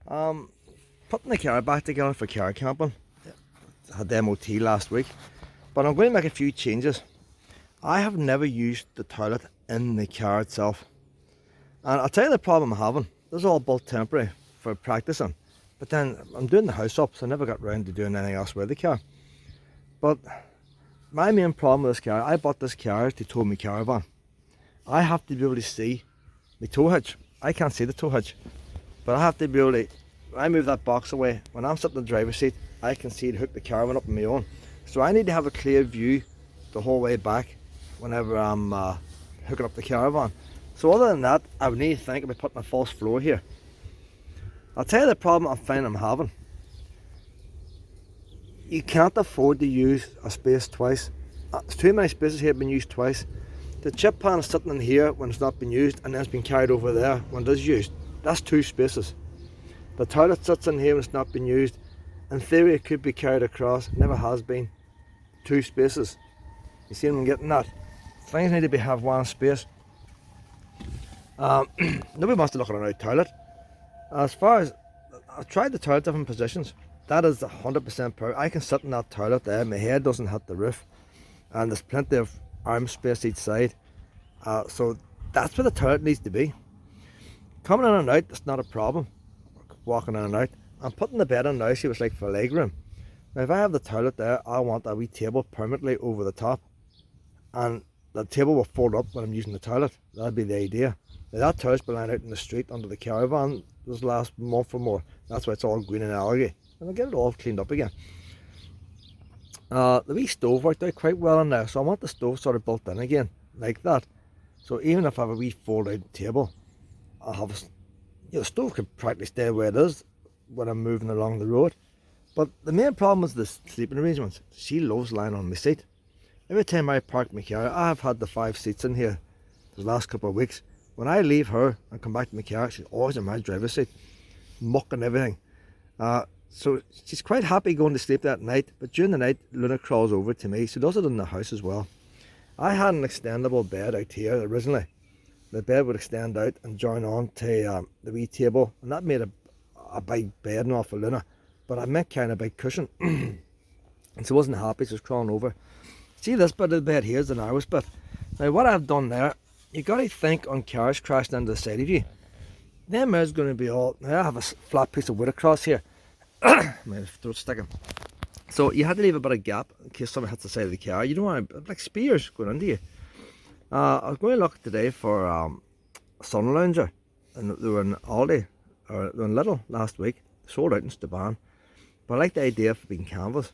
Putting the car back together for car camping. I had the MOT last week, but I'm going to make a few changes. I have never used the toilet in the car itself, and I'll tell you the problem I'm having. This is all built temporary for practicing, but then I'm doing the house up, so I never got round to doing anything else with the car. But my main problem with this car, I bought this car to tow my caravan. I have to be able to see the tow hitch. I can't see the tow hitch, but I have to be able to, when I move that box away, when I'm sitting in the driver's seat, I can see to hook the caravan up on my own. So I need to have a clear view the whole way back whenever I'm hooking up the caravan. So other than that, I would need to think about putting a false floor here. I'll tell you the problem I'm having. You can't afford to use a space twice. There's too many spaces here being used twice. The chip pan is sitting in here when it's not been used, and then it's been carried over there when it is used. That's 2 spaces. The toilet sits in here when it's not been used. In theory it could be carried across, never has been. 2 spaces. You see what I'm getting at? Things need to have one space. Nobody wants to look at an out toilet. As far as, I've tried the toilet different positions. That is 100% perfect. I can sit in that toilet there, my head doesn't hit the roof, and there's plenty of arm space each side. So that's where the toilet needs to be. Coming in and out, it's not a problem. Walking in and out. I'm putting the bed in now, see what it's like for leg room. Now if I have the toilet there, I want a wee table permanently over the top, and the table will fold up when I'm using the toilet. That'd be the idea. Now that toilet's been lying out in the street under the caravan this last month or more. That's why it's all green and algae. And I'll get it all cleaned up again. The wee stove worked out quite well in there, so I want the stove sort of built in again, like that. So even if I have a wee fold out table, I'll have the stove could practically stay where it is when I'm moving along the road. But the main problem is the sleeping arrangements. She loves lying on my seat. Every time I park my car, I've had the 5 seats in here the last couple of weeks. When I leave her and come back to my car, she's always in my driver's seat, muck and everything. So she's quite happy going to sleep that night, but during the night Luna crawls over to me. She does it in the house as well. I had an extendable bed out here originally. The bed would extend out and join on to the wee table, and that made a big bed and all for Luna, but I meant kind of big cushion. And she wasn't happy, so she was crawling over. See, this bit of the bed here is the narrowest bit. Now what I've done there, you got to think on cars crashing into the side of you. Them is going to be all, now I have a flat piece of wood across here. My throat's sticking. So you had to leave a bit of gap in case someone hits the side of the car. You don't want to, like spears going into you. I was going to look today for a sun lounger, and they were in Aldi, or they were in Lidl last week. Sold out in Staban. But I like the idea of being canvas.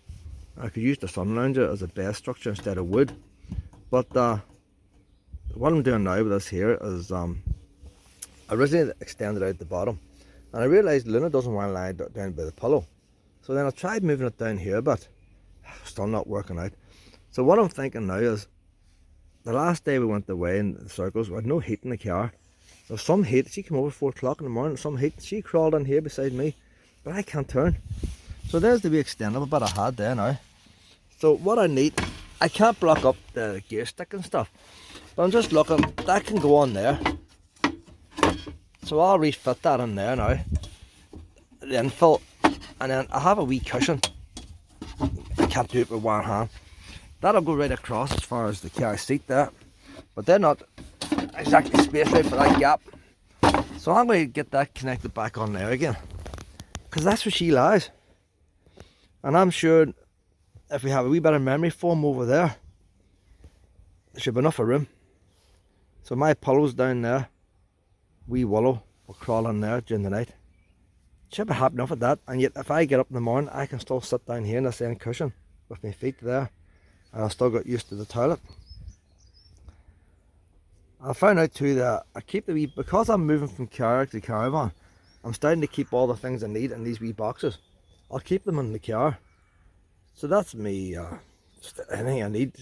I could use the sun lounger as a base structure instead of wood. But what I'm doing now with this here is I originally extended out the bottom, and I realised Luna doesn't want to lie down by the pillow. So then I tried moving it down here, but still not working out. So what I'm thinking now is, the last day we went away in the circles, we had no heat in the car. There was some heat. She came over 4 o'clock in the morning, some heat. She crawled in here beside me, but I can't turn. So there's the wee extendable bit I had there now. So what I need, I can't block up the gear stick and stuff, but I'm just looking, that can go on there. So I'll refit that in there now, the infill, and then I have a wee cushion. I can't do it with one hand. That'll go right across as far as the car seat there, but they're not exactly spaced out for that gap. So I'm going to get that connected back on there again, because that's where she lies. And I'm sure if we have a wee bit of memory foam over there, there should be enough of room. So my pillow's down there, wee willow will crawl in there during the night. Should be happy enough with that. And yet if I get up in the morning, I can still sit down here in the same cushion with my feet there, and I'll still get used to the toilet. I found out too that I keep the wee, because I'm moving from car to caravan, I'm starting to keep all the things I need in these wee boxes. I'll keep them in the car. So that's me, just anything I need,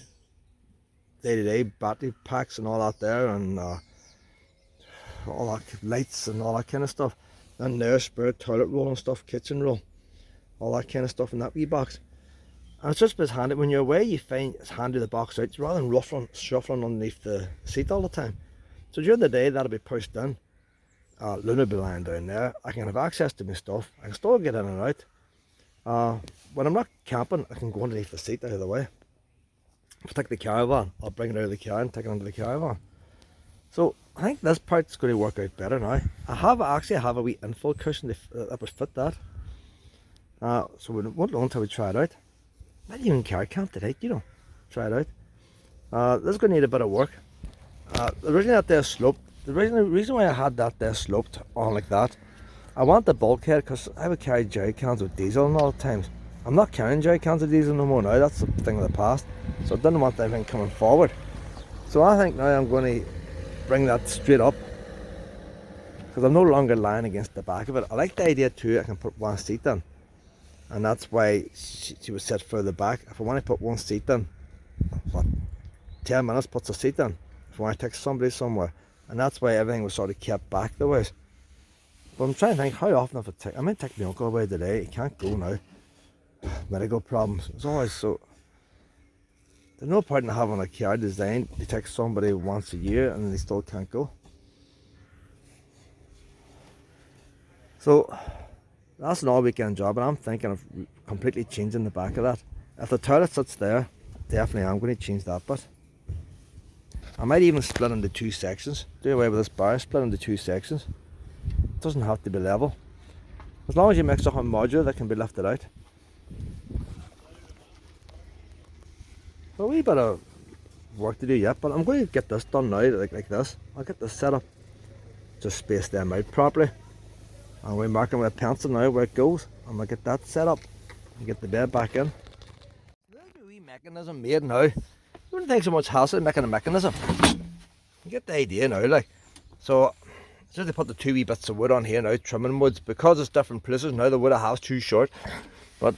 day-to-day battery packs and all that there, and all that lights and all that kind of stuff. And there's spare toilet roll and stuff, kitchen roll, all that kind of stuff in that wee box. And it's just as handy when you're away. You find it's handy the box out rather than shuffling underneath the seat all the time. So during the day that'll be pushed in, Luna will be lying down there. I can have access to my stuff. I can still get in and out. When I'm not camping, I can go underneath the seat out of the way. If I take the caravan, I'll bring it out of the car and take it under the caravan. So I think this part's going to work out better now. I have a wee infill cushion that would fit that. So we won't know until we try it out. Not even car camp today, try it out. This is going to need a bit of work. Originally that there sloped. The reason why I had that there sloped on like that, I want the bulkhead because I would carry jerry cans with diesel and all the times. I'm not carrying jerry cans with diesel no more now. That's the thing of the past. So I didn't want everything coming forward. So I think now I'm going to bring that straight up because I'm no longer lying against the back of it. I like the idea too. I can put one seat in, and that's why she was set further back. If I want to put one seat in, what, 10 minutes puts a seat in. If I want to take somebody somewhere, and that's why everything was sort of kept back the ways. But I'm trying to think how often I might take my uncle away today. He can't go now. Medical problems. It's always so. There's no point in having a car designed to take somebody once a year and they still can't go. So that's an all weekend job, and I'm thinking of completely changing the back of that. If the toilet sits there, definitely I'm going to change that bit. I might even split into two sections. Do away with this bar, split into two sections. It doesn't have to be level. As long as you make something modular that can be lifted out. A wee bit of work to do yet, but I'm going to get this done now, like this. I'll get this set up, just space them out properly. I'm going to mark them with a pencil now where it goes. I'm going to get that set up and get the bed back in. There's a wee mechanism made now. You wouldn't think so much hassle making a mechanism. You get the idea now, like. So, just to put the two wee bits of wood on here now, trimming woods, because it's different places now, the wood I have is too short. But,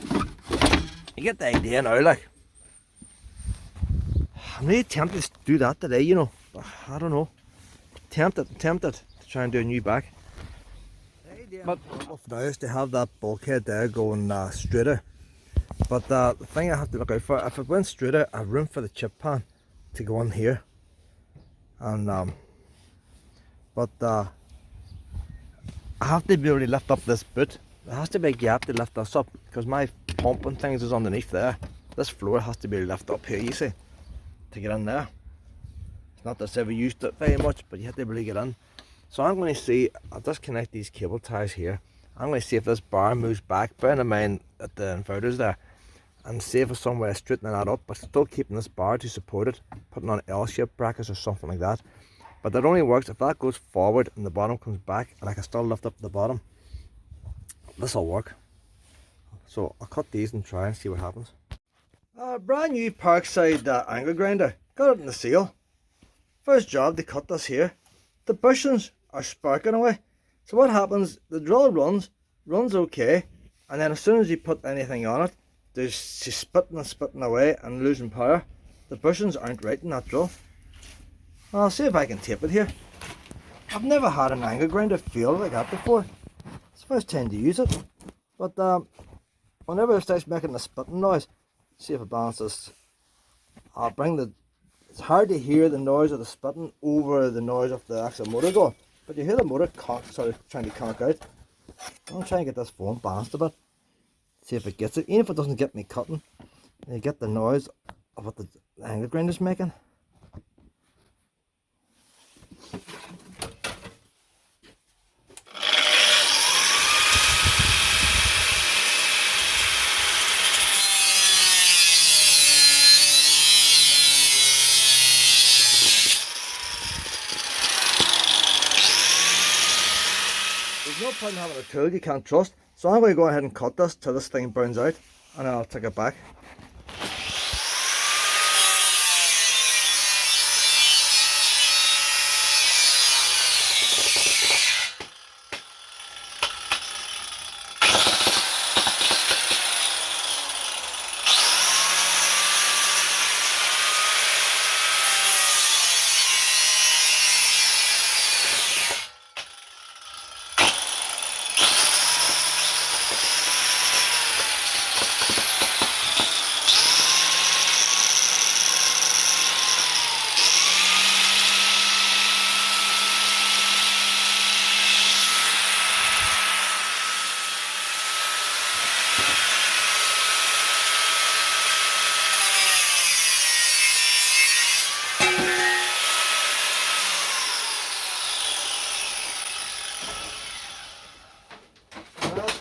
you get the idea now, like. I'm really tempted to do that today, but I don't know. Tempted to try and do a new back. But now is to have that bulkhead there going straighter. But the thing I have to look out for, if it went straighter, I have room for the chip pan to go in here. And I have to be able to lift up this boot. There has to be a gap to lift this up because my pump and things is underneath there. This floor has to be lifted up here, you see, to get in there. It's not that I've ever used it very much, but you have to really get in. So I'm going to see, I'll disconnect these cable ties here. I'm going to see if this bar moves back, bearing in mind that the inverter's there, and see if there's some way of straightening that up, but still keeping this bar to support it, putting on L-shaped brackets or something like that. But that only works if that goes forward and the bottom comes back, and I can still lift up the bottom. This'll work. So I'll cut these and try and see what happens. Brand new Parkside angle grinder. Got it in the sale. First job to cut this here. The bushings are sparking away. So what happens, the drill runs okay, and then as soon as you put anything on it, she's spitting and spitting away and losing power. The bushings aren't right in that drill. I'll see if I can tape it here. I've never had an angle grinder fail like that before. It's the first time to use it. But whenever it starts making the spitting noise, see if it balances. I'll bring the, it's hard to hear the noise of the spitting over the noise of the actual motor going. But you hear the motor sort of trying to conk out. I'm trying to get this phone balanced a bit. See if it gets it. Even if it doesn't get me cutting, you get the noise of what the angle grinder's making. There's no point in having a tool you can't trust, so I'm going to go ahead and cut this till this thing burns out, and I'll take it back.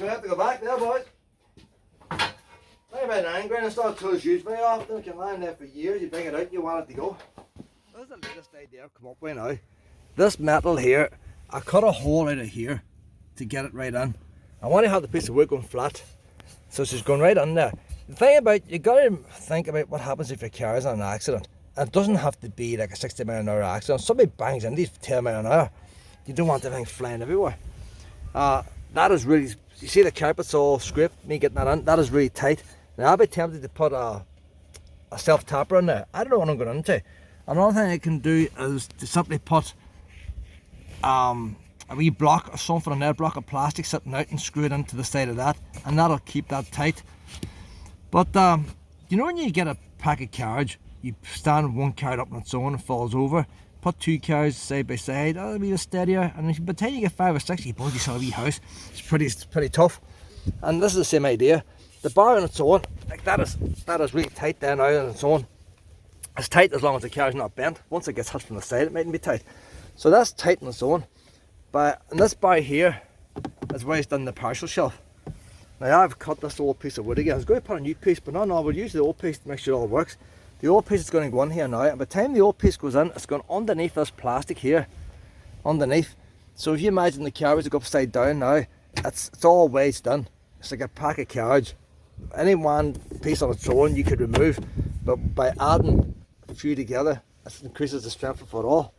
we have to go back there, boys. Think about an iron grinder, it's not tools used very often. It can lie there for years, you bring it out, you want it to go. This is the latest idea I've come up with now. This metal here, I cut a hole out of here to get it right in. I want to have the piece of wood going flat, so it's just going right in there. The thing about, you got to think about what happens if your car is in an accident. And it doesn't have to be like a 60 mile an hour accident. Somebody bangs into these 10 mile an hour. You don't want everything flying everywhere. That is really, you see the carpet's all scraped, me getting that in, that is really tight. Now I'll be tempted to put a self-tapper in there. I don't know what I'm going into. Another thing I can do is to simply put a wee block or something in there, a block of plastic sitting out and screw it into the side of that, and that'll keep that tight. But you know when you get a pack of carriage, you stand one card up and so on and falls over, put two cars side by side, that'll be a steadier, and by the time you get 5 or 6 you build yourself a wee house. It's pretty tough. And this is the same idea. The bar and so on, like that is really tight there now and so on. It's tight as long as the car's not bent. Once it gets hit from the side it mightn't be tight. So that's tight and so on. But and this bar here is where it's done the partial shelf. Now I've cut this old piece of wood again. I was going to put a new piece, but no, we'll use the old piece to make sure it all works. The old piece is going to go in here now, and by the time the old piece goes in, it's going underneath this plastic here. Underneath. So if you imagine the carriage to go upside down now, it's all wedged in. It's like a pack of carriage. Any one piece on its own you could remove, but by adding a few together, it increases the strength of it all.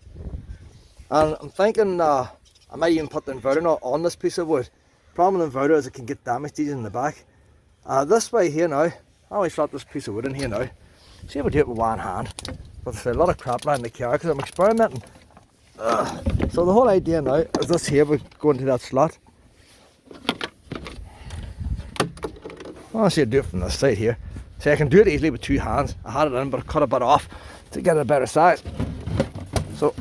And I'm thinking I might even put the inverter knot on this piece of wood. Problem with the inverter is it can get damaged easy in the back. This way here now, I always slap this piece of wood in here now. See if I do it with one hand. But there's a lot of crap lying in the car because I'm experimenting. So the whole idea now is this here, we go into that slot. I'll see I do it from this side here. See, I can do it easily with 2 hands. I had it in, but I cut a bit off to get a better size. So,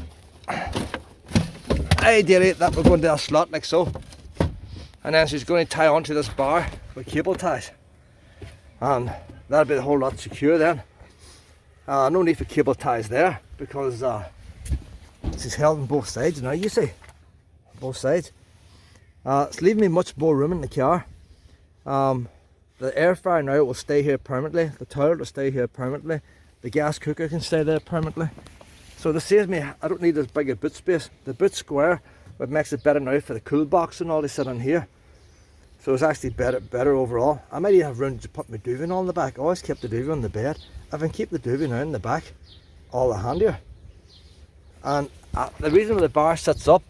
ideally, that will go into a slot like so. And then she's going to tie onto this bar with cable ties. And that'll be the whole lot secure then. No need for cable ties there because she's held on both sides now, you see. Both sides. It's leaving me much more room in the car. The air fryer now will stay here permanently, the toilet will stay here permanently, the gas cooker can stay there permanently. So this saves me, I don't need as big a boot space. The boot square, what makes it better now for the cool box and all, they sit in here. So it's actually better overall. I might even have room to put my duvet on the back. I always kept the duvet on the bed. I can keep the duvet now in the back, all the handier. And the reason the bar sits up,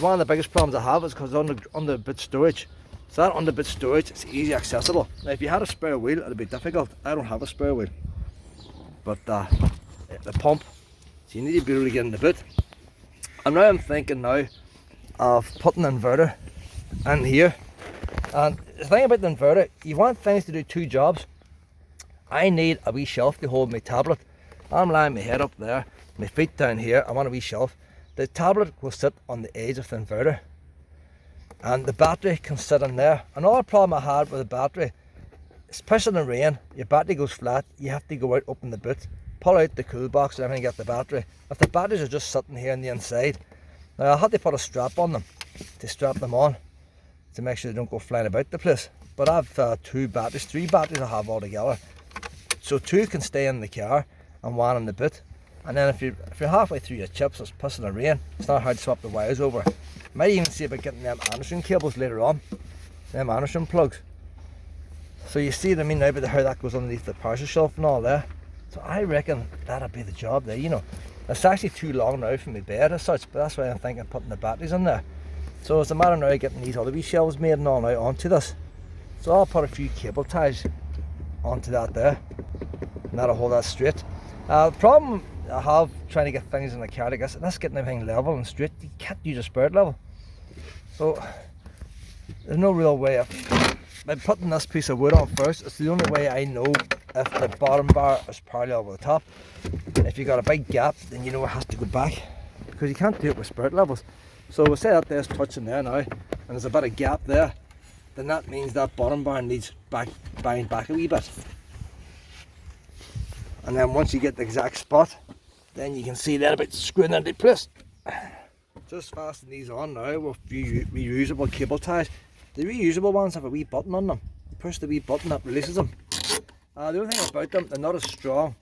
one of the biggest problems I have is because it's under boot storage. So that under boot storage, it's easy accessible. Now if you had a spare wheel, it'd be difficult. I don't have a spare wheel. But the pump, so you need to be able to get in the boot. And now I'm thinking now of putting an inverter in here. And the thing about the inverter, you want things to do 2 jobs. I need a wee shelf to hold my tablet. I'm lying my head up there, my feet down here, I want a wee shelf. The tablet will sit on the edge of the inverter. And the battery can sit in there. Another problem I had with the battery, especially in the rain, your battery goes flat, you have to go out, open the boot, pull out the cool box and everything, get the battery. If the batteries are just sitting here on the inside, now I had to put a strap on them to strap them on to make sure they don't go flying about the place. But I have 3 batteries I have all together. So 2 can stay in the car and 1 in the boot. And then if you're halfway through your chips, it's pissing the rain, it's not hard to swap the wires over. Might even see about getting them Anderson cables later on, them Anderson plugs. So you see what I mean now about how that goes underneath the partial shelf and all there. So I reckon that'll be the job there, you know. It's actually too long now for my bed as such, but that's why I'm thinking of putting the batteries in there. So it's a matter now of getting these other wee shelves made and all now onto this. So I'll put a few cable ties onto that there, and that'll hold that straight. The problem I have trying to get things in the car, I guess, and that's getting everything level and straight. You can't use a spirit level. So there's no real way of, by putting this piece of wood on first, it's the only way I know if the bottom bar is parallel with the top. If you got a big gap, then you know it has to go back, because you can't do it with spirit levels. So we'll say that there's touching there now, and there's a bit of gap there, then that means that bottom bar needs banging back a wee bit. And then once you get the exact spot, then you can see that about screwing that into place. Just fasten these on now with reusable cable ties. The reusable ones have a wee button on them. Push the wee button that releases them. The only thing about them, they're not as strong.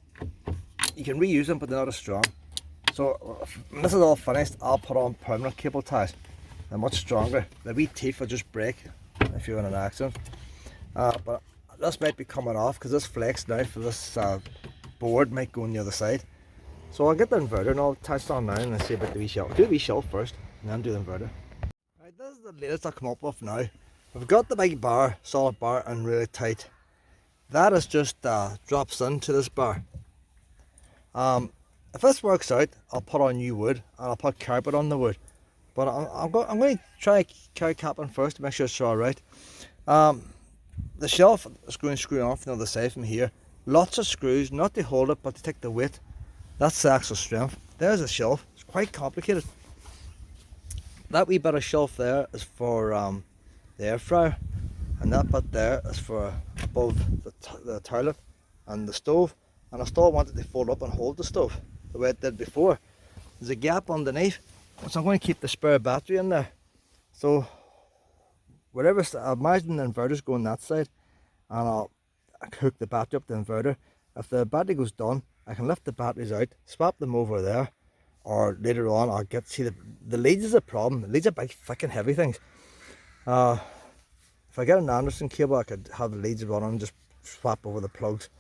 You can reuse them, but they're not as strong. So when this is all finished, I'll put on permanent cable ties. They're much stronger. The wee teeth will just break if you're in an accident. But this might be coming off because this flex now for this board might go on the other side. So I'll get the inverter and I'll attach it on now and see about the wee shelf. Do the wee shelf first and then do the inverter. Right, this is the latest I've come up with now. I've got the big bar, solid bar, and really tight. That is just drops into this bar. If this works out, I'll put on new wood and I'll put carpet on the wood. But I'm going to try carry cap on first to make sure it's all right. The shelf is going to screw off the other side from here. Lots of screws, not to hold it, but to take the weight. That's the actual strength. There's a shelf. It's quite complicated. That wee bit of shelf there is for the air fryer, and that bit there is for above the toilet and the stove. And I still wanted to fold up and hold the stove the way it did before. There's a gap underneath, so I'm going to keep the spare battery in there. So whatever, I imagine the inverter's going that side, and I'll hook the battery up to the inverter. If the battery goes done, I can lift the batteries out, swap them over there, or later on I'll see the leads is a problem. The leads are big, thick and heavy things. If I get an Anderson cable, I could have the leads run on and just swap over the plugs.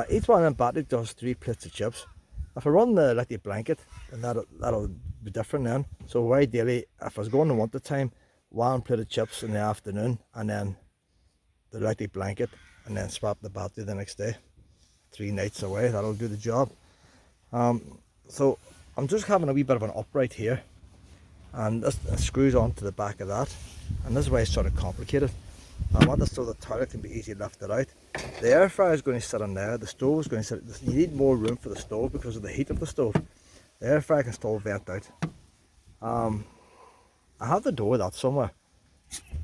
Each one of them batteries does 3 plates of chips. If I run the lithium blanket, then that'll be different then. So ideally, if I was going to winter time, 1 plate of chips in the afternoon, and then the lithium blanket, and then swap the battery the next day. 3 nights away, that'll do the job. So I'm just having a wee bit of an upright here, and this screws onto the back of that, and this is why it's sort of complicated. I want this so the toilet can be easily lifted out. The air fryer is going to sit on there, the stove is going to sit, you need more room for the stove because of the heat of the stove. The air fryer can still vent out. I have the door that somewhere,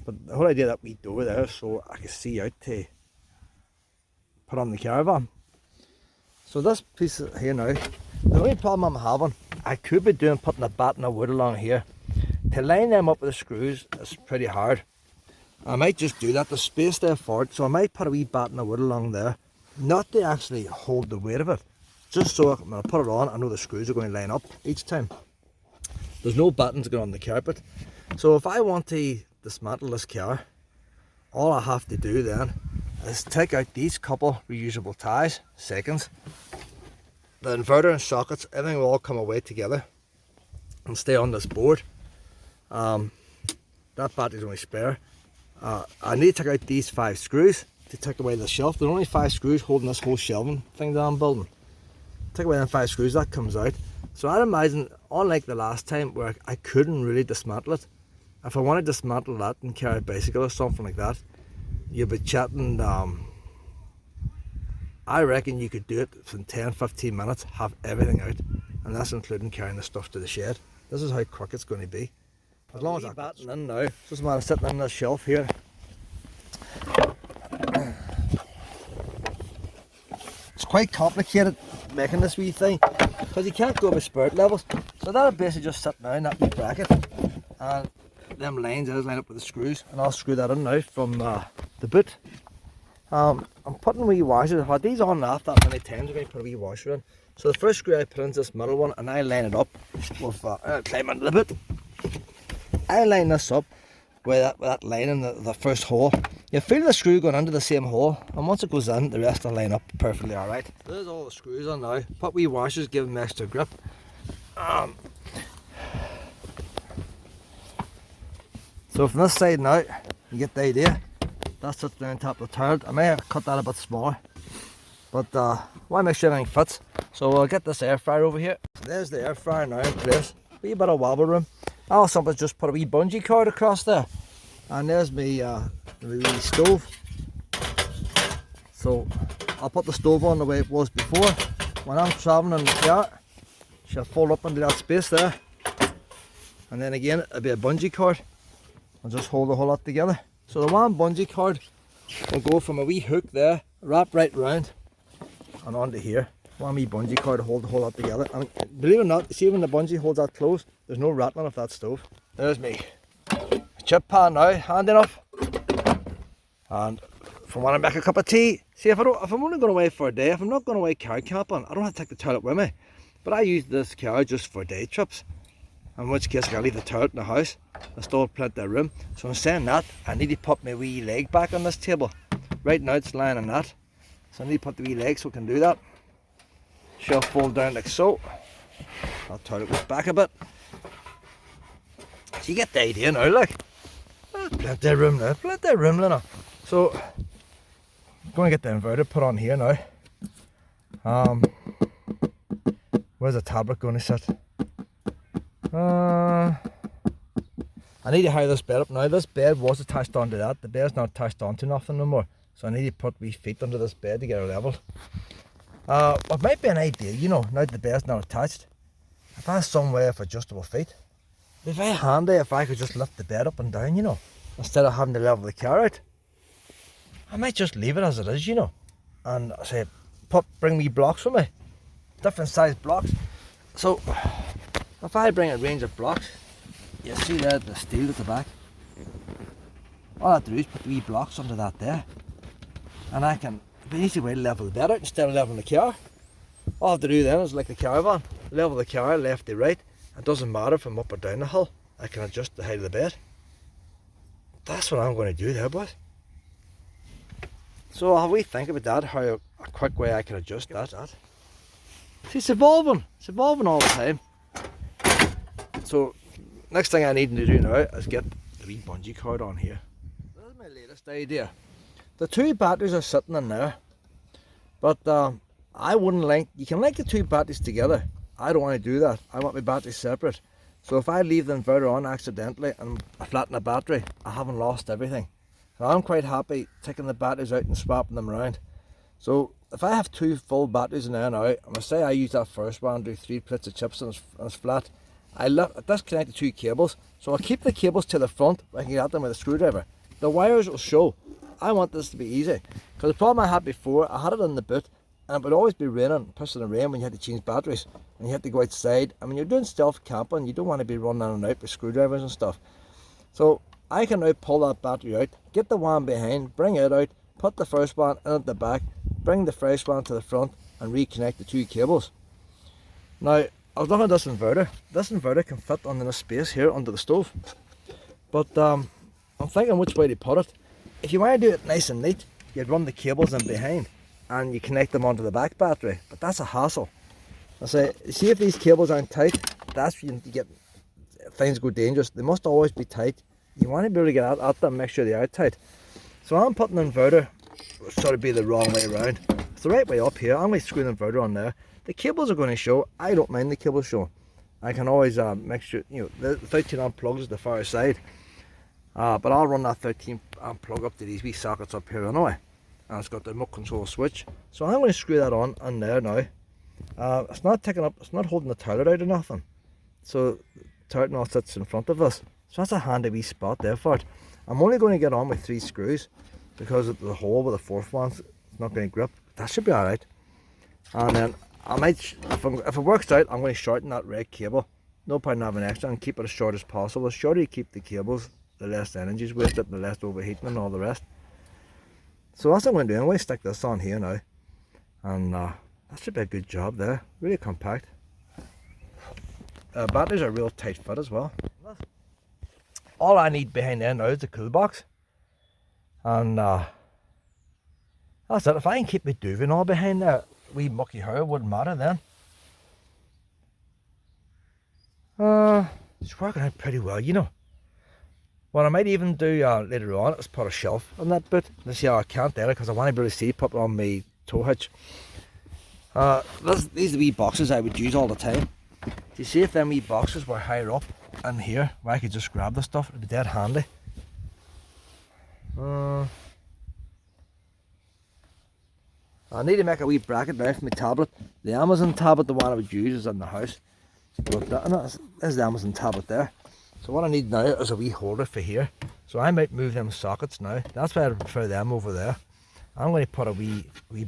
but the whole idea that we door there so I can see out to put on the caravan. So this piece here now, the only problem I'm having, I could be putting a batten of wood along here. To line them up with the screws is pretty hard. I might just do that, there's space there for it, so I might put a wee batten of wood along there, not to actually hold the weight of it, just so when I put it on, I know the screws are going to line up each time. There's no battens going on the carpet, so if I want to dismantle this car, all I have to do then is take out these couple reusable ties, seconds, the inverter and sockets, everything will all come away together and stay on this board. That battery's only spare. I need to take out these 5 screws to take away the shelf. There are only 5 screws holding this whole shelving thing that I'm building. Take away them 5 screws, that comes out. So I'd imagine, unlike the last time where I couldn't really dismantle it, if I want to dismantle that and carry a bicycle or something like that, you'll be chatting, I reckon you could do it in 10-15 minutes, have everything out, and that's including carrying the stuff to the shed. This is how quick it's going to be. As long as I'm batting in now, it's just a matter of sitting on this shelf here. It's quite complicated making this wee thing, because you can't go with spirit levels. So that'll basically just sit now in that wee bracket, and them lines is line up with the screws, and I'll screw that in now from the boot. I'm putting wee washers. I've had these on and off that many times. I'm going to put a wee washer in. So the first screw I put in is this middle one, and I line it up with climb into the boot. I line this up with that line in the first hole. You feel the screw going into the same hole, and once it goes in, the rest will line up perfectly alright. There's all the screws on now. Put wee washers, give them extra grip. So from this side now, you get the idea. That sits down on top of the toilet. I may have cut that a bit smaller, but why make sure everything fits? So I'll get this air fryer over here. There's the air fryer now in place. Wee bit of wobble room. All simple is just put a wee bungee cord across there, and there's me wee stove. So I'll put the stove on the way it was before. When I'm travelling in the car, she'll fold up into that space there, and then again it'll be a bungee cord. I'll just hold the whole lot together. So the one bungee cord will go from a wee hook there, wrap right round and onto here. One wee bungee cord to hold the whole lot together. And believe it or not, see when the bungee holds that closed, there's no rattling of that stove. There's me chip pan now, handy enough. And if I want to make a cup of tea, see if I'm only going away for a day, if I'm not going away car camping, I don't have to take the toilet with me. But I use this car just for day trips. In which case I can leave the toilet in the house. I still have plenty of room. So in saying that, I need to put my wee leg back on this table. Right now it's lying on that. So I need to put the wee leg so I can do that. Shelf fold down like so. That toilet goes back a bit. So you get the idea now, look. Plenty of room now, plenty of room now. So I'm going to get the inverter put on here now. Where's the tablet going to sit? I need to hire this bed up now. This bed was attached onto that. The bed's not attached onto nothing no more. So I need to put wee feet under this bed to get it leveled. What might be an idea, you know, now that the bed's not attached, if I have some way of adjustable feet, it'd be very handy if I could just lift the bed up and down, you know, instead of having to level the car out. I might just leave it as it is, you know, and say, bring me blocks with me, different size blocks. So if I bring a range of blocks, you see there the steel at the back. All I have to do is put the wee blocks under that there, and I can, it'd be an easy way to level the bed out instead of leveling the car. All I have to do then is like the caravan, level the car left to right. It doesn't matter if I'm up or down the hill, I can adjust the height of the bed. That's what I'm going to do there, boys. So have we think about that, how a quick way I can adjust that. See, it's evolving all the time. So next thing I need to do now is get the wee bungee cord on here. This is my latest idea. The two batteries are sitting in there, but I wouldn't link, you can link the two batteries together. I don't want to do that. I want my batteries separate. So if I leave the inverter on accidentally and I flatten the battery, I haven't lost everything. So I'm quite happy taking the batteries out and swapping them around. So if I have two full batteries in there now, I'm going to say I use that first one, do 3 plates of chips and it's flat. I disconnect the two cables, so I'll keep the cables to the front. I can get them with a screwdriver. The wires will show. I want this to be easy, because the problem I had before, I had it in the boot, and it would always be raining, pissing and rain when you had to change batteries, and you had to go outside. I mean, you're doing stealth camping, you don't want to be running in and out with screwdrivers and stuff. So I can now pull that battery out, get the one behind, bring it out, put the first one in at the back, bring the fresh one to the front, and reconnect the two cables. Now, I was looking at this inverter. This inverter can fit under the space here under the stove. But I'm thinking which way to put it. If you want to do it nice and neat, you'd run the cables in behind and you connect them onto the back battery. But that's a hassle. I say, see if these cables aren't tight, that's when you get things go dangerous. They must always be tight. You want to be able to get at them and make sure they are tight. So I'm putting the inverter, sort of be the wrong way around. It's the right way up here. I'm going to screw the inverter on there. The cables are going to show. I don't mind the cables showing. I can always make sure, you know, the 13 amp plug is the far side. But I'll run that 13 amp plug up to these wee sockets up here anyway. And it's got the remote control switch. So I'm going to screw that on there now. It's not taking up, it's not holding the toilet out or nothing. So the toilet now sits in front of us. So that's a handy wee spot there for it. I'm only going to get on with 3 screws because of the hole with the fourth one's not going to grip. That should be alright. And then I might, if it works out, I'm going to shorten that red cable. No point in having extra, and keep it as short as possible. The shorter you keep the cables, the less energy is wasted, the less overheating and all the rest. So that's what I'm going to do. I'm going to stick this on here now. And that should be a good job there. Really compact. Batteries are real tight fit as well. All I need behind there now is the cool box. And that's it. If I can keep my duvet all behind there, wee mucky hair wouldn't matter then. It's working out pretty well, you know. What I might even do later on is put a shelf on that bit. This year I can't there because I want to be able to see put it on my tow hitch. These are the wee boxes I would use all the time. Do you see if them wee boxes were higher up in here where I could just grab the stuff? It'd be dead handy. I need to make a wee bracket now for my tablet. The Amazon tablet, the one I would use, is in the house. But there's the Amazon tablet there. So what I need now is a wee holder for here. So I might move them sockets now. That's why I prefer them over there. I'm going to put a wee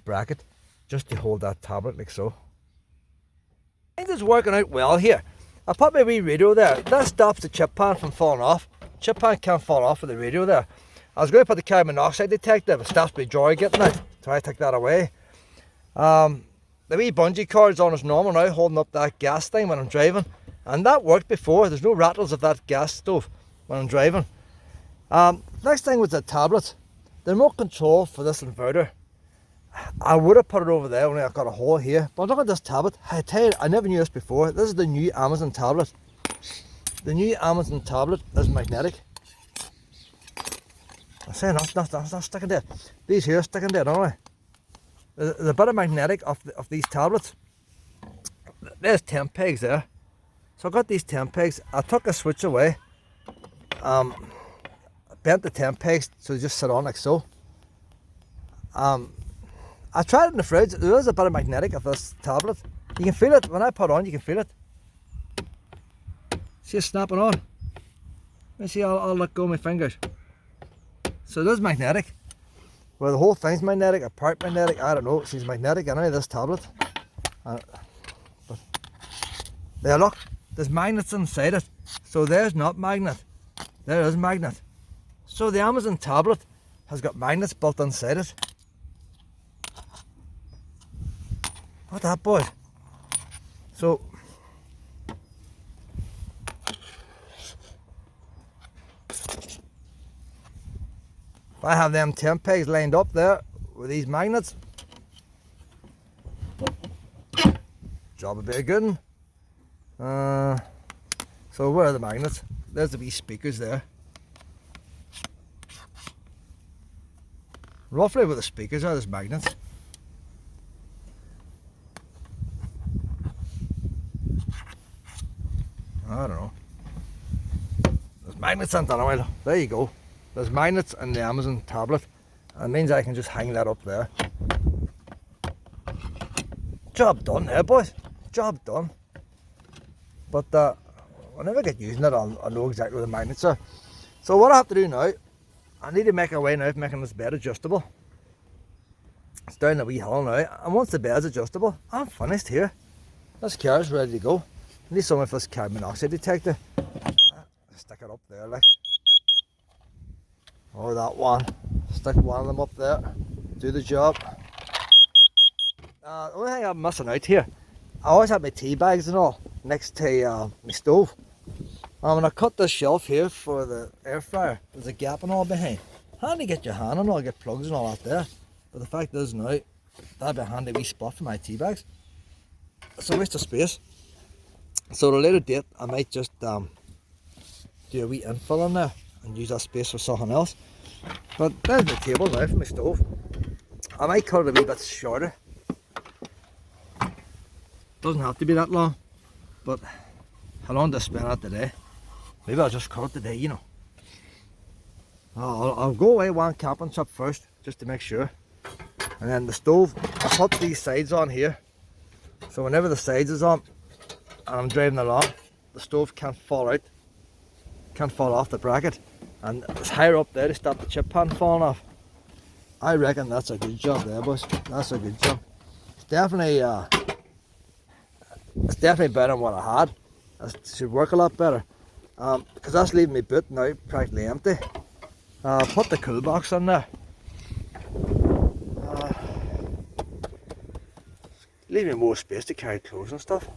bracket just to hold that tablet like so. I think it's working out well here. I put my wee radio there. That stops the chip pan from falling off. chip pan can't fall off with the radio there. I was going to put the carbon monoxide detector, but it stops me joy getting out, so I took that away. The wee bungee cord's on as normal now, holding up that gas thing when I'm driving, and that worked before. There's no rattles of that gas stove when I'm driving. Next thing was the tablet. The remote control for this inverter, I would have put it over there, only I've got a hole here. But look at this tablet. I tell you, I never knew this before. This is the new Amazon tablet. The new Amazon tablet is magnetic. I'm saying that's not sticking there. These here are sticking there, don't they? There's a bit of magnetic of these tablets. There's 10 pegs there. So I got these 10 pegs. I took a switch away. Bent the 10 pegs so they just sit on like so. I tried it in the fridge. There is a bit of magnetic of this tablet. You can feel it when I put it on. You can feel it. See it snapping on. Let me see. I'll let go of my fingers. So it is magnetic. Well, the whole thing's magnetic, a part magnetic. I don't know. She's magnetic anyway. This tablet. But there, look. There's magnets inside it. So there's not magnet. There is magnet. So the Amazon tablet has got magnets built inside it. What that, boys? So if I have them 10 pegs lined up there with these magnets, job a bit good. So where are the magnets? There's the wee speakers there. Roughly where the speakers are, there's magnets. I don't know. There's magnets on that oil. There you go. There's magnets in the Amazon tablet. It means I can just hang that up there. Job done there, boys. Job done. But whenever I get using it, I'll know exactly where the magnets are. So what I have to do now, I need to make a way now of making this bed adjustable. It's down the wee hill now, and once the bed's adjustable, I'm finished here. This car's ready to go. I need some of this carbon monoxide detector. Stick it up there, like. Or that one. Stick one of them up there. Do the job. The only thing I'm missing out here, I always have my tea bags and all next to my stove. When I cut this shelf here for the air fryer, there's a gap and all behind. Handy to get your hand on all, get plugs and all that there. But the fact is now, that'd be a handy wee spot for my tea bags. It's a waste of space. So at a later date, I might just do a wee infill in there and use that space for something else. But there's my table now for my stove. I might cut it a wee bit shorter. Doesn't have to be that long, but how long do I spend it today? Maybe I'll just cut it today, you know. I'll go away one camping trip first, just to make sure. And then the stove, I put these sides on here. So whenever the sides is on, and I'm driving along, the stove can't fall out. Can't fall off the bracket. And it's higher up there to stop the chip pan falling off. I reckon that's a good job there, boys. That's a good job. It's definitely better than what I had. It should work a lot better. Because that's leaving my boot now practically empty. Put the cool box in there. Leave me more space to carry clothes and stuff.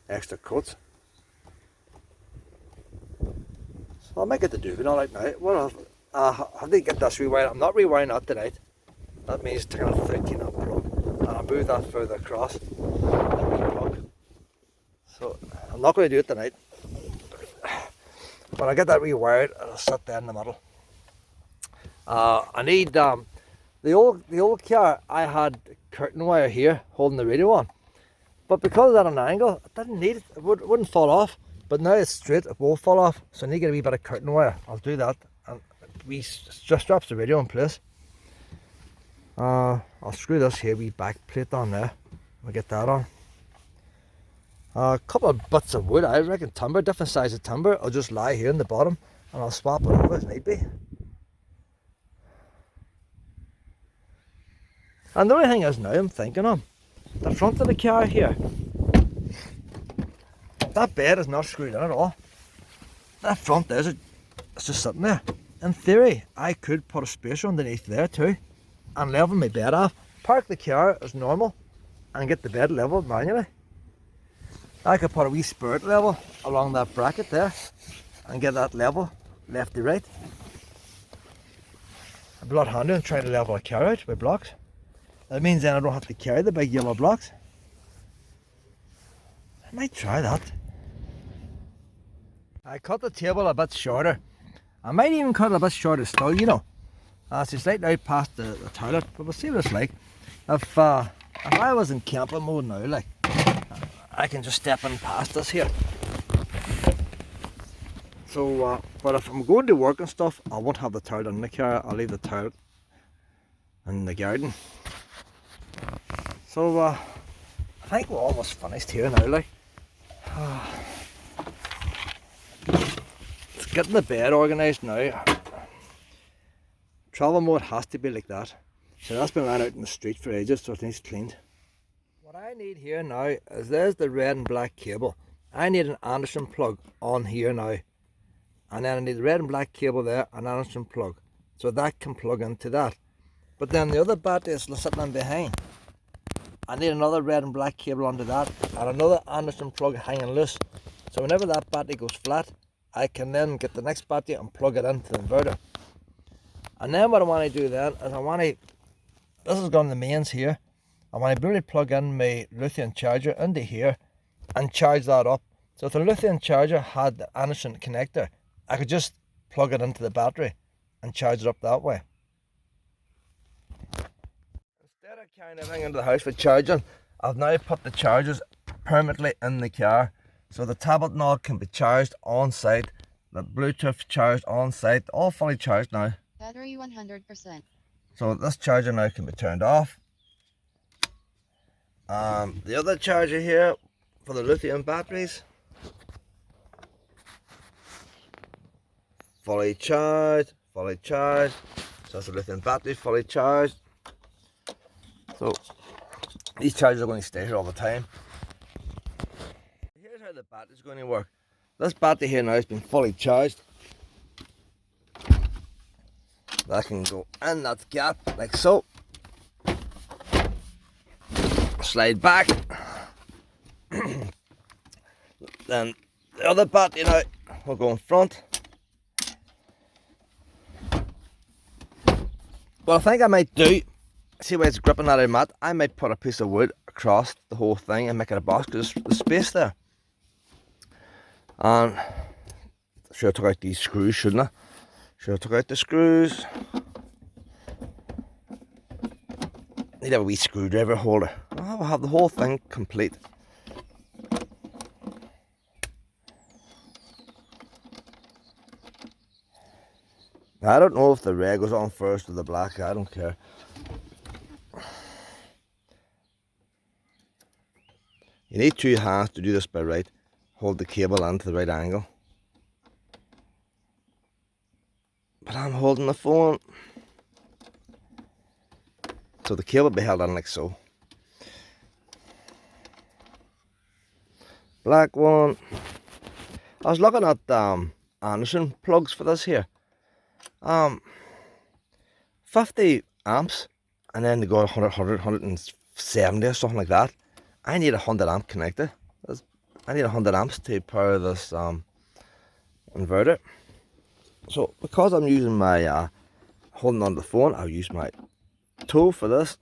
Extra coats. So I'll make it the duvet all right now. Well, I have to get this rewired. I'm not rewiring that tonight. That means taking a 13 amp plug. And I'll move that further across. That wee plug. So I'm not going to do it tonight. When I get that rewired, it'll sit there in the middle. I need the old car. I had curtain wire here holding the radio on, but because of that on an angle, I didn't need it. It wouldn't fall off. But now it's straight, it won't fall off. So I need to get a wee bit of curtain wire. I'll do that, and we just straps the radio in place. I'll screw this here wee back plate on there. I'll get that on. A couple of bits of wood, I reckon timber, different size of timber. I'll just lie here in the bottom and I'll swap it over as need be. And the only thing is now I'm thinking of, the front of the car here, that bed is not screwed in at all. That front there's it's just sitting there. In theory, I could put a spacer underneath there too and level my bed off, park the car as normal and get the bed leveled manually. I could put a wee spirit level along that bracket there and get that level left to right. It'd be a lot handier than trying to level a car out with blocks. That means then I don't have to carry the big yellow blocks. I might try that. I cut the table a bit shorter. I might even cut it a bit shorter still, you know. It's just right out past the toilet, but we'll see what it's like. If I was in camping mode now, like, I can just step in past this here. So, but if I'm going to work and stuff, I won't have the toilet in the car. I'll leave the toilet in the garden. So, I think we're almost finished here now, like. It's getting the bed organised now. Travel mode has to be like that. So that's been lying out in the street for ages, so it needs cleaned. What I need here now is there's the red and black cable. I need an Anderson plug on here now. And then I need the red and black cable there, an Anderson plug. So that can plug into that. But then the other battery is sitting on behind. I need another red and black cable onto that and another Anderson plug hanging loose. So whenever that battery goes flat, I can then get the next battery and plug it into the inverter. And then what I want to do then is this is going to the mains here. I want to really plug in my lithium charger into here and charge that up. So if the lithium charger had the Anderson connector, I could just plug it into the battery and charge it up that way. Instead of carrying everything into the house for charging, I've now put the chargers permanently in the car. So the tablet knob can be charged on site, the Bluetooth charged on site, all fully charged now. Battery 100%. So this charger now can be turned off. The other charger here for the lithium batteries, fully charged. So that's the lithium battery fully charged. So these chargers are going to stay here all the time. Here's how the battery is going to work. This battery here now has been fully charged. That can go in that gap like so. Slide back. Then the other battery now will go in front. What I think I might do, see where it's gripping that mat, I might put a piece of wood across the whole thing and make it a box because there's space there. And should have took out these screws, shouldn't I? Should have took out the screws. Need to have a wee screwdriver holder. I'll have the whole thing complete. Now, I don't know if the red goes on first or the black, I don't care. You need two hands to do this by right. Hold the cable into the right angle. But I'm holding the phone. So the cable will be held on like so. Black one. I was looking at Anderson plugs for this here. 50 amps and then they go 170 or something like that. I need a 100 amp connector. I need 100 amps to power this inverter. So because I'm using my holding on the phone, I'll use my tool for this.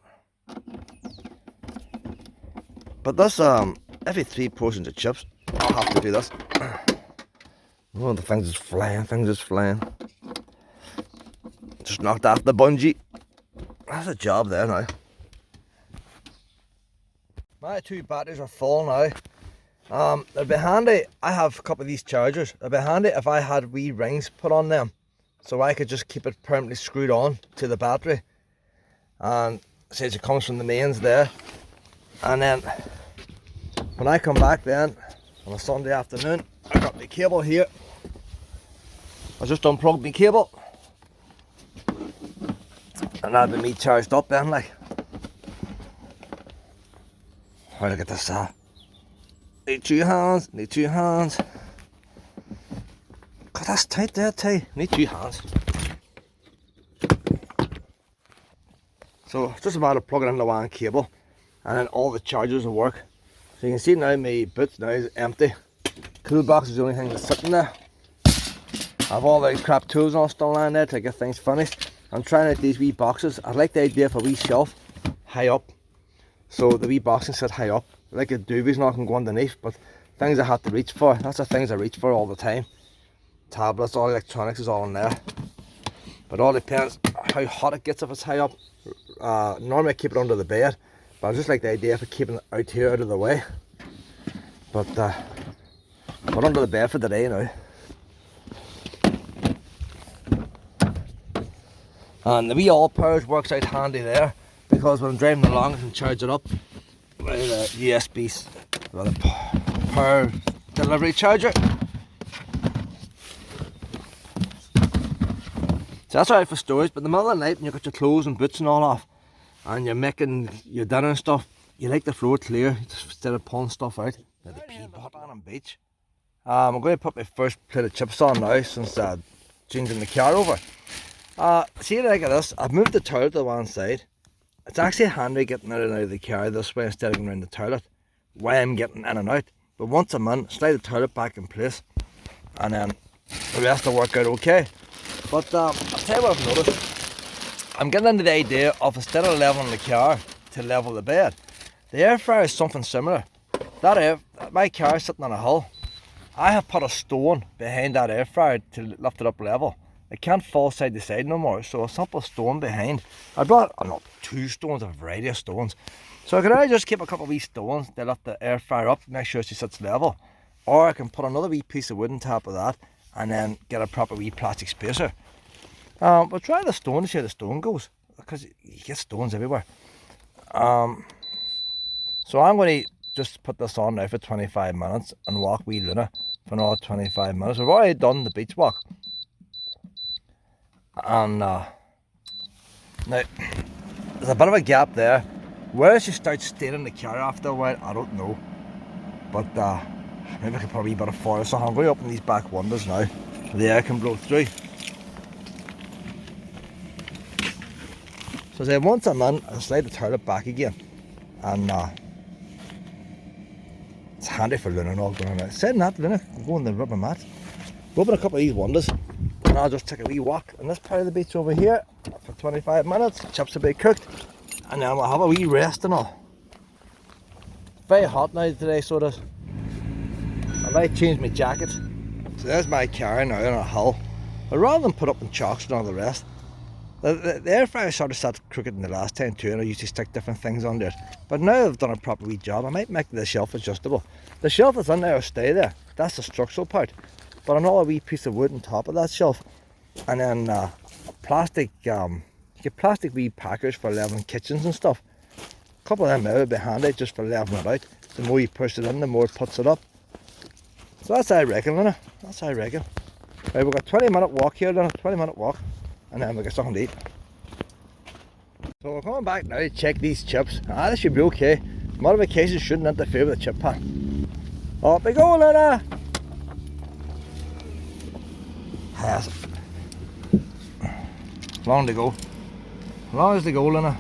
But this every 3 portions of chips, I'll have to do this. Oh, the thing's just flying, Just knocked off the bungee. That's a job there now. My 2 batteries are full now. It'd be handy, I have a couple of these chargers. It'd be handy if I had wee rings put on them, so I could just keep it permanently screwed on to the battery. And says it comes from the mains there. And then when I come back then on a Sunday afternoon, I got my cable here. I just unplugged my cable. And that'll be me charged up then, like. Oh, look at this, Need 2 hands. Come God, that's tight there, tight. Need 2 hands. So it's just a matter of plugging in the WAN cable and then all the chargers will work. So you can see now my boot now is empty. Cool box is the only thing that's sitting there. I have all the crap tools all still lying there to get things finished. I'm trying out these wee boxes. I like the idea of a wee shelf high up. So the wee boxes sit high up. Like a doobie's not going to go underneath, but things I have to reach for, that's the things I reach for all the time. Tablets, all electronics is all in there. But all depends how hot it gets if it's high up. Normally I keep it under the bed, but I just like the idea of keeping it out here out of the way. But under the bed for today now. And the wee all powers works out handy there, because when I'm driving along I can charge it up with a USB, with a power delivery charger. So that's alright for storage, but in the middle of the night when you've got your clothes and boots and all off, and you're making your dinner and stuff, you like the floor clear instead of pulling stuff out. Now the pea bottle on beach. I'm going to put my first plate of chips on now since changing the car over. See, like this, I've moved the toilet to one side. It's actually handy getting in and out of the car this way instead of going around the toilet while I'm getting in and out. But once I'm in, slide the toilet back in place and then the rest will work out okay. But I'll tell you what I've noticed. I'm getting into the idea of, instead of leveling the car to level the bed, the air fryer is something similar. My car is sitting on a hill. I have put a stone behind that air fryer to lift it up level. It can't fall side to side no more, so a simple stone behind. I brought, not 2 stones, a variety of stones. So I can either just keep a couple of wee stones to lift the air fryer up, make sure she sits level, or I can put another wee piece of wood on top of that and then get a proper wee plastic spacer. We'll try the stone to see how the stone goes, because you get stones everywhere. So I'm going to just put this on now for 25 minutes and walk wee Luna for another 25 minutes. We've already done the beach walk. And now there's a bit of a gap there. Where she starts staining the car after a while, I don't know. But maybe I could put a wee bit of foil. So I'm going to open these back windows now so the air can blow through. So say once I'm in, I'll slide the toilet back again. And it's handy for Luna and all going on. Saying that, Luna can go on the rubber mat. Open a couple of these windows. And I'll just take a wee walk on this part of the beach over here for 25 minutes. Chips will be cooked, and then we'll have a wee rest and all. It's very hot now today, so it is. I might change my jacket. So there's my car now on a hill. But rather than put up in chocks and all the rest, the air fryer sort of sat crooked in the last time too, and I usually stick different things under it. But now I've done a proper wee job, I might make the shelf adjustable. The shelf that's in there will stay there. That's the structural part. But another wee piece of wood on top of that shelf, and then plastic, you get plastic wee packers for leveling kitchens and stuff. A couple of them there would be handy just for leveling it out. The more you push it in, the more it puts it up. So that's how I reckon, Luna. That's how I reckon. Right, we've got a 20-minute walk here, Luna. 20-minute walk, and then we'll get something to eat. So we're coming back now to check these chips. This should be okay. Modifications shouldn't interfere with the chip pan. Up we go, Luna. Yes. Long to go. Long as to go, Luna.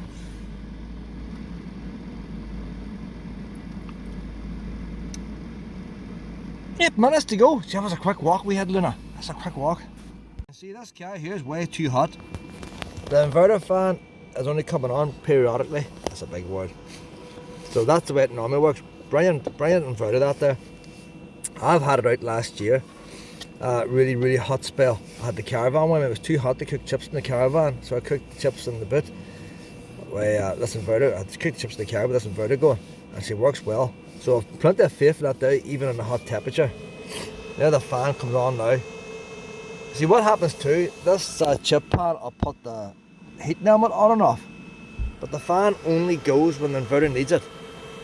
Eight minutes to go. See, that was a quick walk we had, Luna. That's a quick walk. See, this car here is way too hot. The inverter fan is only coming on periodically. That's a big word. So that's the way it normally works. Brilliant inverter that there. I've had it out last year. Really hot spell. I had the caravan with me. It was too hot to cook chips in the caravan, so I cooked the chips in the boot. This inverter, I had to cook the chips in the car with this inverter going, and she works well. So I've plenty of faith in that there, even in a hot temperature. Now the fan comes on now. See what happens too, this chip pan, I'll put the heat element on and off, but the fan only goes when the inverter needs it.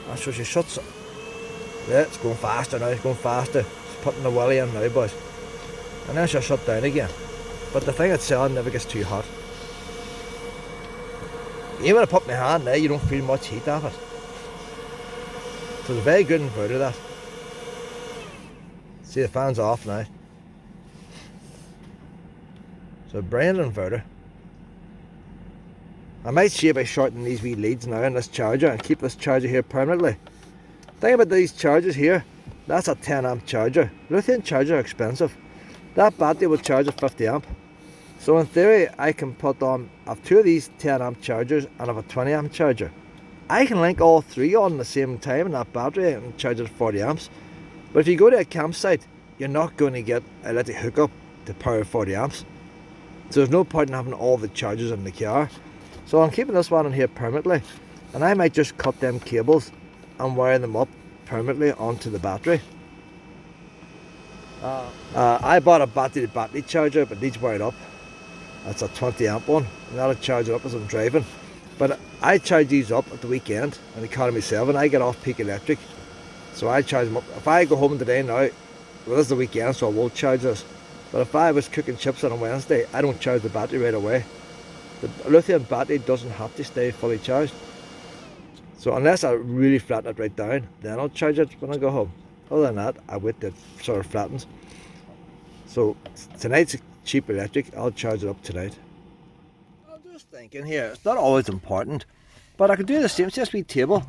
And so she shuts it. Yeah, it's going faster now, it's going faster. It's putting the willy in now, boys. And then she'll shut down again. But the thing it's on never gets too hot. Even when I put my hand there, you don't feel much heat off it. So it's a very good inverter, that. See, the fan's off now. So bring an inverter. I might see about shortening these wee leads now in this charger and keep this charger here permanently. Think about these chargers here. That's a 10 amp charger. Lithium chargers are expensive. That battery will charge at 50 amp. So in theory, I can put on, I have two of these 10 amp chargers and I have a 20 amp charger. I can link all three on at the same time in that battery and charge it at 40 amps. But if you go to a campsite, you're not going to get an electric hookup to power 40 amps. So there's no point in having all the chargers in the car. So I'm keeping this one in here permanently, and I might just cut them cables and wire them up permanently onto the battery. I bought a battery charger, but it needs wired up. That's a 20 amp one, and that'll charge it up as I'm driving. But I charge these up at the weekend in economy 7. I get off peak electric, so I charge them up. If I go home today now, well, this is the weekend, so I won't charge this. But if I was cooking chips on a Wednesday, I don't charge the battery right away. The lithium battery doesn't have to stay fully charged. So unless I really flatten it right down, then I'll charge it when I go home. Other than that, I wait till it sort of flattens. So tonight's cheap electric, I'll charge it up tonight. I'm just thinking here, it's not always important, but I could do the same. It's just a wee table.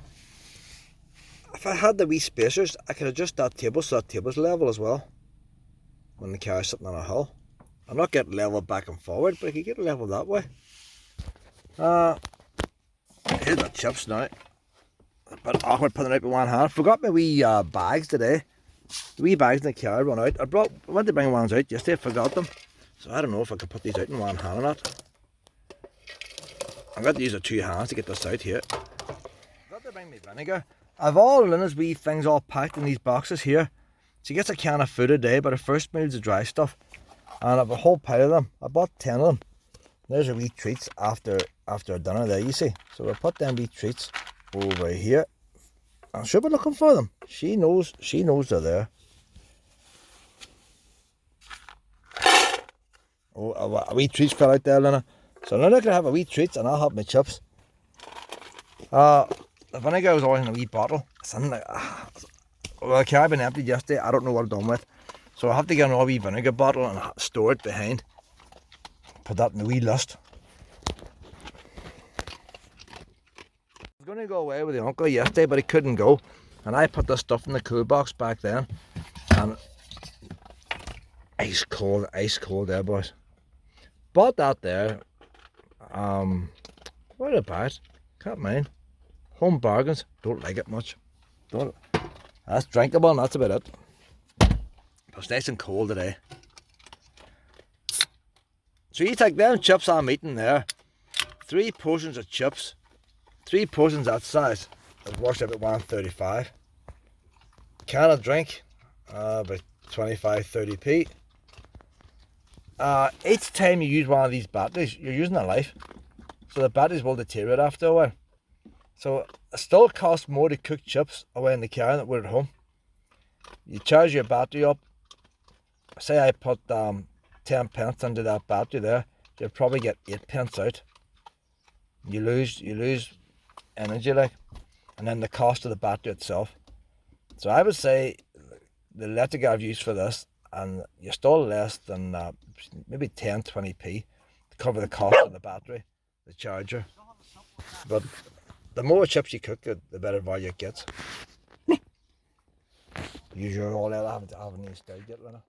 If I had the wee spacers, I could adjust that table so that table's level as well when the car's sitting on a hill. I'm not getting level back and forward, but I could get level that way. Here's my chips now. A bit awkward putting it out with one hand. I forgot my wee bags today. The wee bags in the car run out. I went to bring ones out yesterday, forgot them. So I don't know if I could put these out in one hand or not. I've got to use the two hands to get this out here. I've got to bring my vinegar. I've all Lina's wee things all packed in these boxes here. She gets a can of food a day, but her first meal's the dry stuff. And I have a whole pile of them. I bought 10 of them. There's your wee treats after dinner there, you see. So we'll put them wee treats over here. I should be looking for them. She knows they're there. Oh, a wee treats fell out there, Lina. So now they're going to have a wee treats and I'll have my chips. The vinegar was always in a wee bottle. Well, the car had been emptied yesterday. I don't know what I've done with. So I have to get another wee vinegar bottle and store it behind. Put that in the wee list. I was going to go away with the uncle yesterday, but he couldn't go. And I put this stuff in the cool box back then. And ice cold there, boys. Bought that there. Where did I buy it? Can't mind. Home Bargains. Don't like it much. That's drinkable and that's about it. It's nice and cold today. So you take them chips I'm eating there, 3 portions of chips, 3 portions that size, it works out at $1.35. Can of drink, about 25-30p. Each time you use one of these batteries, you're using a life. So the batteries will deteriorate after a while. So it still costs more to cook chips away in the car than it would at home. You charge your battery up. Say I put 10 pence into that battery there, you'll probably get 8 pence out. You lose energy, like, and then the cost of the battery itself. So I would say the electric I've used for this, and you're still less than maybe 10-20p to cover the cost of the battery, the charger. But the more chips you cook, the better value it gets. Use your all out. I haven't even started yet, Lina.